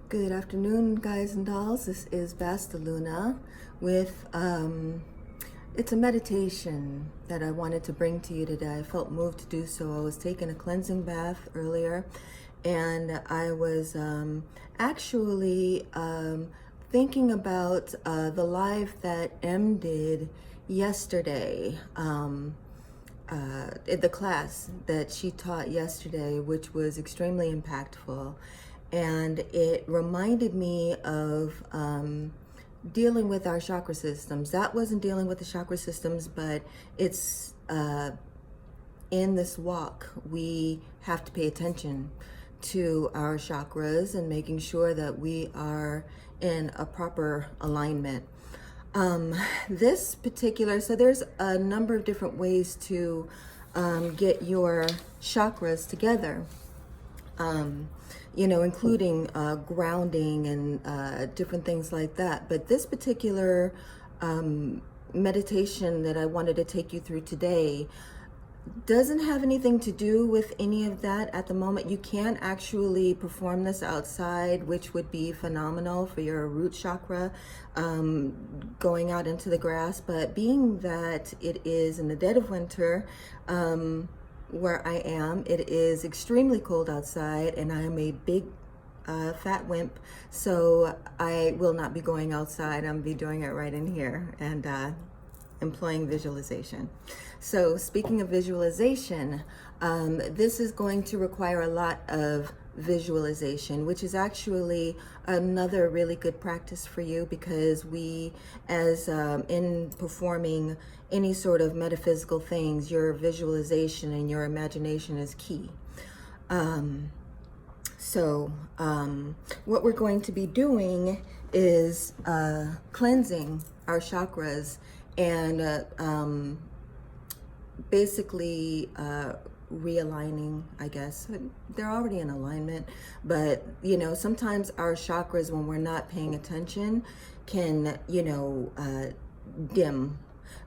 Good afternoon, guys and dolls. This is Basta Luna with it's a meditation that I wanted to bring to you today. I felt moved to do so. I was taking a cleansing bath earlier, and I was actually thinking about the live that M did yesterday. The class that she taught yesterday, which was extremely impactful. And it reminded me of dealing with our chakra systems. That wasn't dealing with the chakra systems, but it's in this walk, we have to pay attention to our chakras and making sure that we are in a proper alignment. This particular, so there's a number of different ways to get your chakras together. Including grounding and different things like that. But this particular meditation that I wanted to take you through today doesn't have anything to do with any of that at the moment. You can actually perform this outside, which would be phenomenal for your root chakra, going out into the grass. But being that it is in the dead of winter, where I am, it is extremely cold outside, and I am a big fat wimp, so I will not be going outside. I'm be doing it right in here and employing visualization. So speaking of visualization, this is going to require a lot of visualization, which is actually another really good practice for you, because we, as in performing any sort of metaphysical things, your visualization and your imagination is key. What we're going to be doing is cleansing our chakras and basically realigning, I guess. They're already in alignment, but sometimes our chakras, when we're not paying attention, can dim.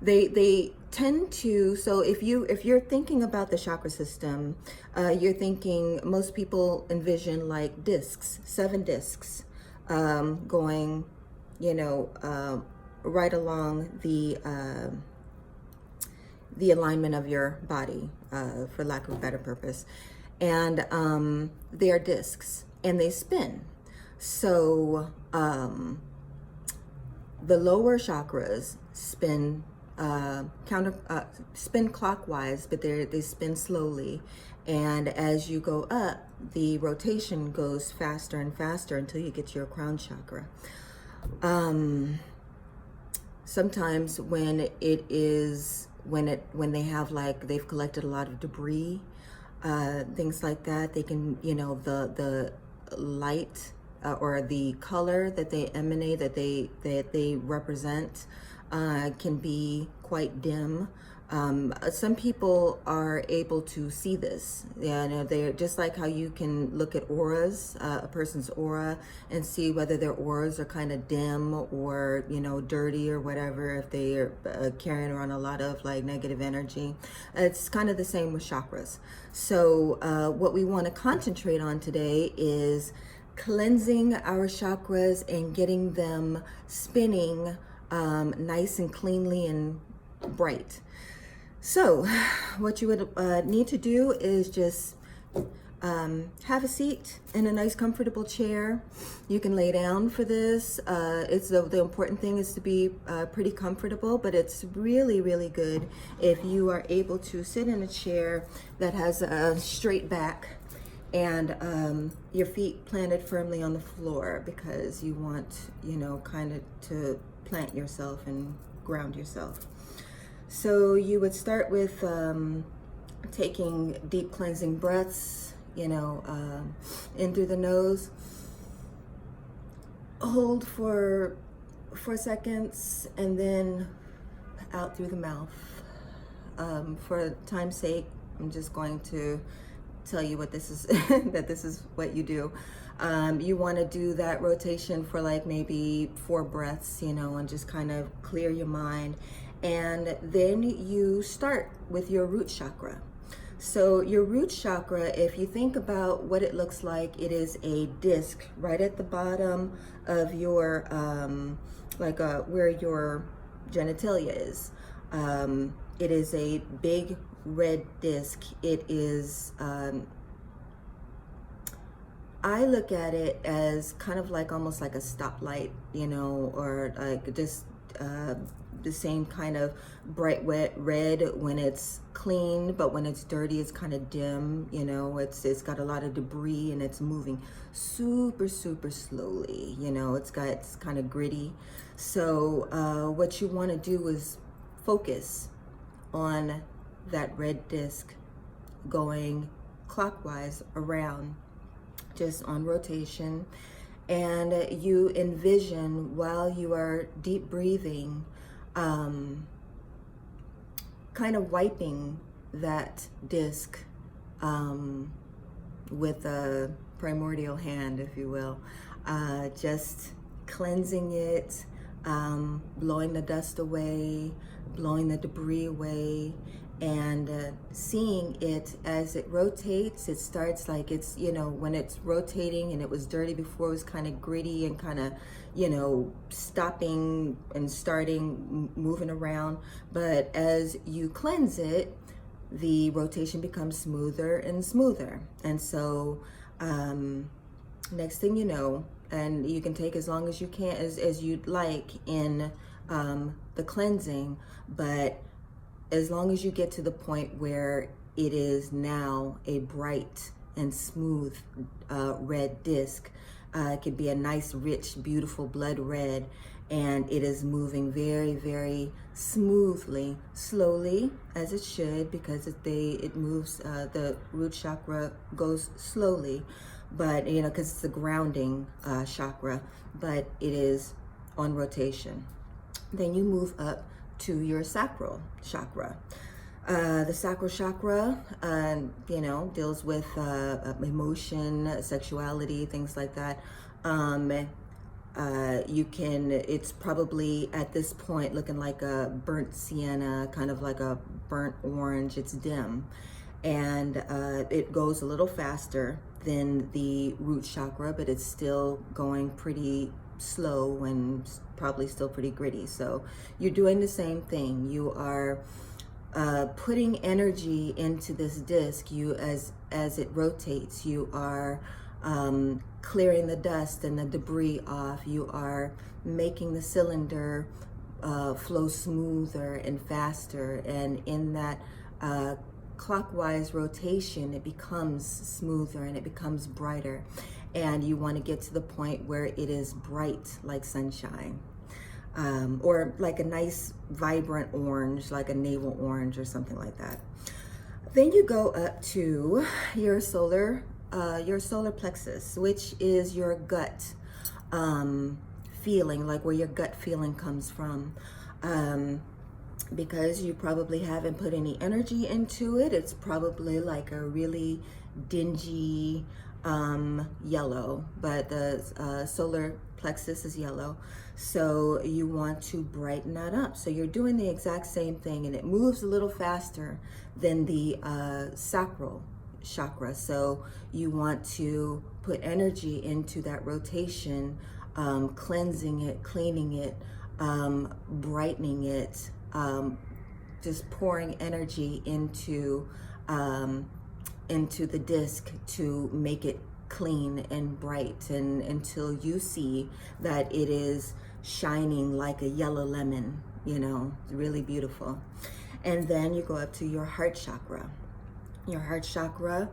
They tend to, so if you're thinking about the chakra system, you're thinking, most people envision like discs, 7 discs, going right along the alignment of your body, for lack of a better purpose. And they are discs and they spin. So the lower chakras spin spin clockwise, but they spin slowly. And as you go up, the rotation goes faster and faster until you get to your crown chakra. Sometimes when they have, like, they've collected a lot of debris, things like that, they can, the light or the color that they emanate, that they represent, can be quite dim. Some people are able to see this. They're just like how you can look at auras, a person's aura, and see whether their auras are kind of dim or dirty or whatever, if they are carrying around a lot of like negative energy. It's kind of the same with chakras. So what we want to concentrate on today is cleansing our chakras and getting them spinning nice and cleanly and bright. So what you would need to do is just have a seat in a nice comfortable chair. You can lay down for this. It's the important thing is to be pretty comfortable, but it's really, really good if you are able to sit in a chair that has a straight back and your feet planted firmly on the floor, because you want, kind of to plant yourself and ground yourself. So you would start with taking deep cleansing breaths, in through the nose. Hold for 4 seconds and then out through the mouth. For time's sake, I'm just going to tell you what this is, that this is what you do. You want to do that rotation for like maybe 4 breaths, and just kind of clear your mind. And then you start with your root chakra. So your root chakra, if you think about what it looks like, it is a disc right at the bottom of your, where your genitalia is. It is a big red disc. It is, I look at it as kind of like almost like a stoplight, you know, or like just the same kind of bright wet red when it's clean, but when it's dirty, it's kind of dim, you know, it's got a lot of debris and it's moving super, super slowly, you know, it's kind of gritty. So what you want to do is focus on that red disc going clockwise around, just on rotation, and you envision while you are deep breathing, kind of wiping that disc with a primordial hand, if you will, just cleansing it, blowing the dust away, blowing the debris away, and seeing it as it rotates. It starts like it's, you know, when it's rotating and it was dirty before, it was kind of gritty and kind of, you know, stopping and starting, moving around. But as you cleanse it, the rotation becomes smoother and smoother. And so next thing you know, and you can take as long as you can, as you'd like in the cleansing, but as long as you get to the point where it is now a bright and smooth red disc, it could be a nice, rich, beautiful blood red, and it is moving very, very smoothly, slowly, as it should, because it moves, the root chakra goes slowly, but, you know, because it's the grounding chakra, but it is on rotation. Then you move up to your sacral chakra. The sacral chakra, you know, deals with emotion, sexuality, things like that. It's probably at this point looking like a burnt sienna, kind of like a burnt orange. It's dim, and it goes a little faster than the root chakra, but it's still going pretty slow and probably still pretty gritty. So you're doing the same thing. You are putting energy into this disc. You, as it rotates, you are clearing the dust and the debris off. You are making the cylinder flow smoother and faster, and in that clockwise rotation, it becomes smoother and it becomes brighter. And you want to get to the point where it is bright like sunshine, or like a nice vibrant orange, like a navel orange or something like that. Then you go up to your solar plexus, which is your gut feeling, like where your gut feeling comes from. Because you probably haven't put any energy into it, it's probably like a really dingy yellow, but the solar plexus is yellow. So you want to brighten that up. So you're doing the exact same thing, and it moves a little faster than the sacral chakra. So you want to put energy into that rotation, cleansing it, cleaning it, brightening it, just pouring energy into the disc to make it clean and bright, and until you see that it is shining like a yellow lemon, you know, really beautiful. And then you go up to your heart chakra. Your heart chakra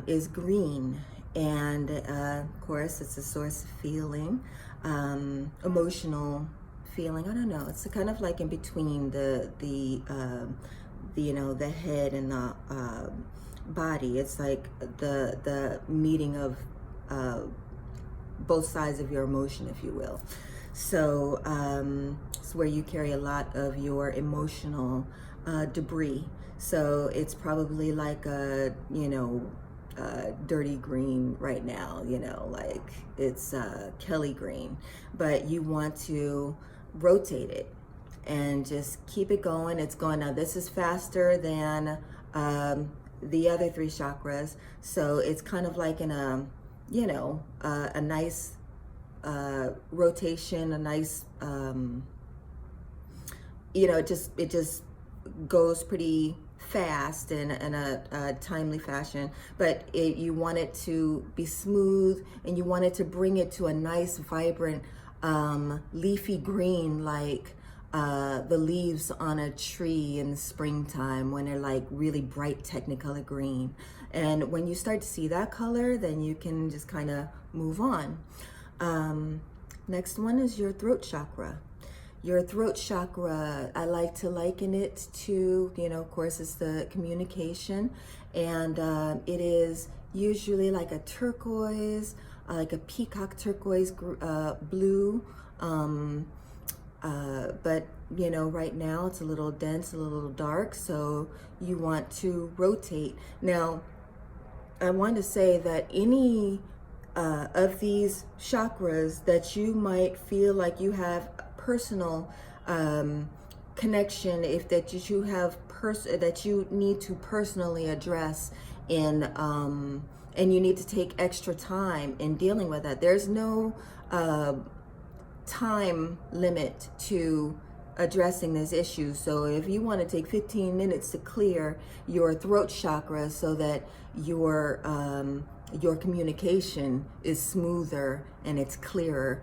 is green, and of course it's a source of feeling, emotional feeling. I don't know, it's kind of like in between the you know, the head and the body. It's like the meeting of both sides of your emotion, if you will. So it's where you carry a lot of your emotional debris. So it's probably like a, you know, dirty green right now, you know, like it's Kelly green, but you want to rotate it and just keep it going. It's going. Now this is faster than the other three chakras. So it's kind of like in a, you know, a nice rotation, a nice, you know, it just goes pretty fast in a timely fashion, but you want it to be smooth, and you want it to bring it to a nice, vibrant, leafy green, like the leaves on a tree in the springtime when they're like really bright technicolor green. And when you start to see that color, then you can just kind of move on. Next one is your throat chakra. Your throat chakra, I like to liken it to, you know, of course, it's the communication, and it is usually like a turquoise, like a peacock turquoise blue, but, you know, right now it's a little dense, a little dark, so you want to rotate. Now, I want to say that any of these chakras that you might feel like you have personal connection, if that you have that you need to personally address in and you need to take extra time in dealing with that. There's no time limit to addressing this issue. So if you want to take 15 minutes to clear your throat chakra so that your communication is smoother and it's clearer,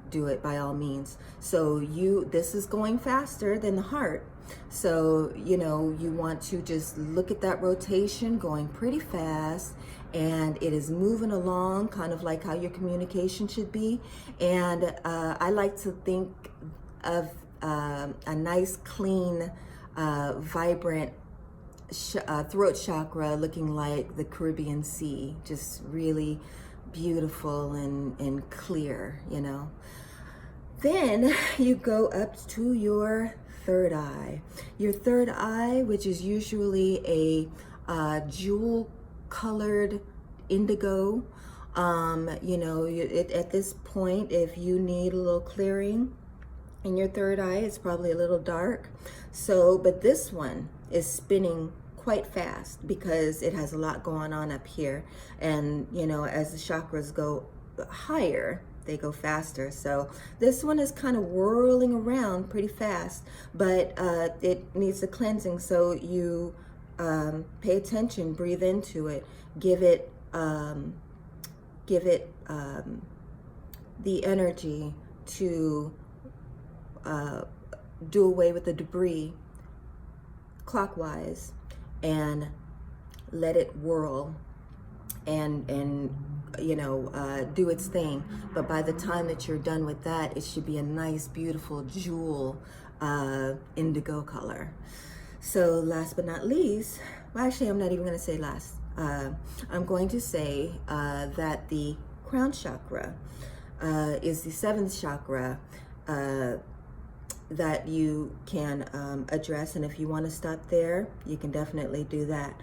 do it by all means. So this is going faster than the heart. So, you know, you want to just look at that rotation going pretty fast, and it is moving along kind of like how your communication should be. And I like to think of a nice, clean, vibrant throat chakra looking like the Caribbean Sea, just really beautiful and clear, you know. Then you go up to your third eye. Your third eye, which is usually a jewel colored indigo. You know, at this point, if you need a little clearing in your third eye, it's probably a little dark. So, but this one is spinning quite fast because it has a lot going on up here. And, you know, as the chakras go higher, they go faster. So this one is kind of whirling around pretty fast, but it needs a cleansing. So you pay attention, breathe into it, give it the energy to do away with the debris clockwise, and let it whirl and you know, do its thing. But by the time that you're done with that, it should be a nice, beautiful jewel indigo color. So last but not least, well, actually, I'm not even going to say last. I'm going to say that the crown chakra is the seventh chakra that you can address. And if you want to stop there, you can definitely do that.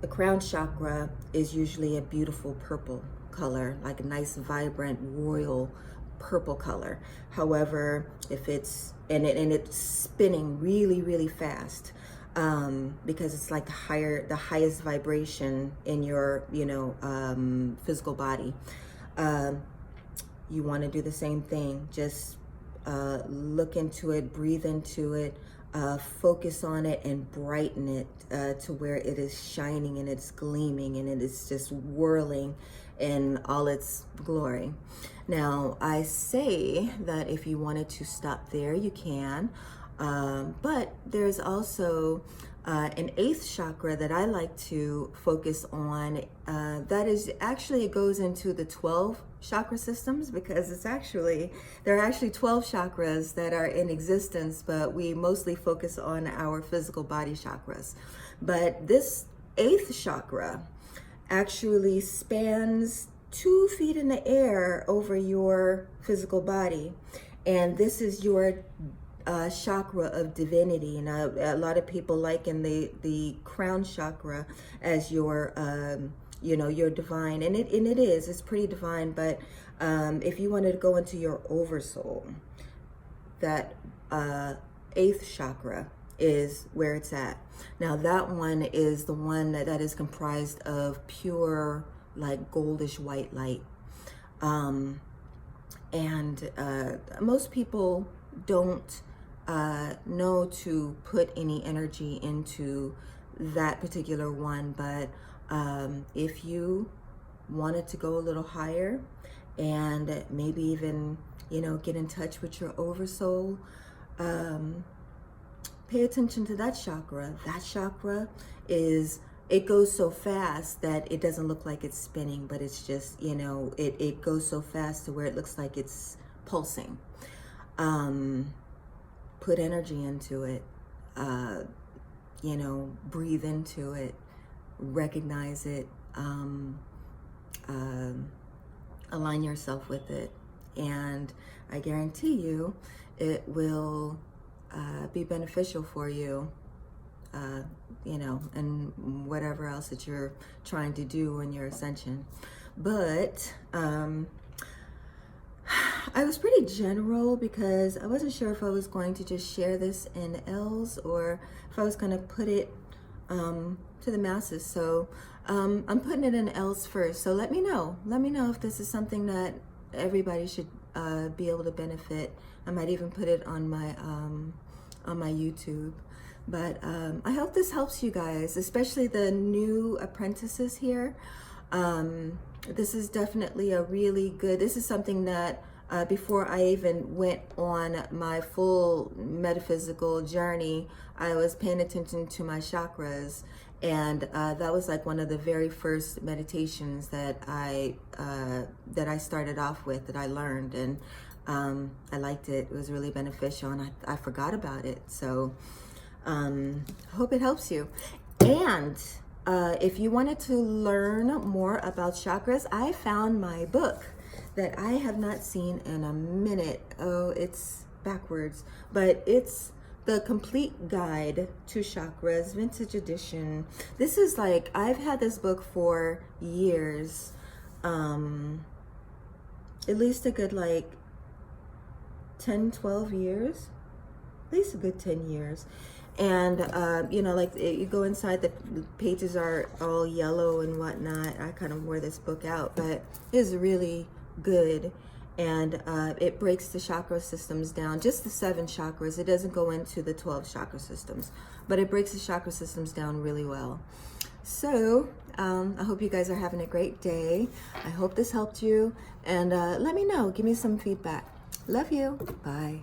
The crown chakra is usually a beautiful purple color, like a nice, vibrant, royal purple color. However, if it's, and it's spinning really, really fast, because it's like the highest vibration in your, you know, physical body. You want to do the same thing. Just look into it, breathe into it, focus on it, and brighten it to where it is shining and it's gleaming and it is just whirling in all its glory. Now, I say that if you wanted to stop there, you can, but there's also an eighth chakra that I like to focus on. That is actually, it goes into the 12 chakra systems, because there are actually 12 chakras that are in existence, but we mostly focus on our physical body chakras. But this eighth chakra actually spans 2 feet in the air over your physical body, and this is your chakra of divinity. And a lot of people liken the crown chakra as your you know, your divine, and it is, it's pretty divine. But if you wanted to go into your oversoul, that eighth chakra is where it's at. Now that one is the one that is comprised of pure, like goldish white light. And most people don't know to put any energy into that particular one, but if you wanted to go a little higher and maybe even, you know, get in touch with your oversoul, pay attention to that chakra. That chakra is, it goes so fast that it doesn't look like it's spinning, but it's just, you know, it goes so fast to where it looks like it's pulsing. Put energy into it, you know, breathe into it, recognize it, align yourself with it, and I guarantee you it will be beneficial for you, you know, and whatever else that you're trying to do in your ascension. But I was pretty general because I wasn't sure if I was going to just share this in L's or if I was going to put it to the masses. So I'm putting it in L's first. So let me know if this is something that everybody should be able to benefit. I might even put it on my YouTube. But I hope this helps you guys, especially the new apprentices here. This is definitely a really good, this is something that before I even went on my full metaphysical journey, I was paying attention to my chakras. And that was like one of the very first meditations that I started off with, that I learned. And I liked it. It was really beneficial, and I forgot about it. So hope it helps you. And if you wanted to learn more about chakras, I found my book that I have not seen in a minute. Oh, it's backwards, but it's The Complete Guide to Chakras, vintage edition. This is like, I've had this book for years, at least a good like 10, 12 years, at least a good 10 years. And, you know, like you go inside, the pages are all yellow and whatnot. I kind of wore this book out, but it's really good. And it breaks the chakra systems down, just the 7 chakras. It doesn't go into the 12 chakra systems, but it breaks the chakra systems down really well. So I hope you guys are having a great day. I hope this helped you. And let me know. Give me some feedback. Love you. Bye.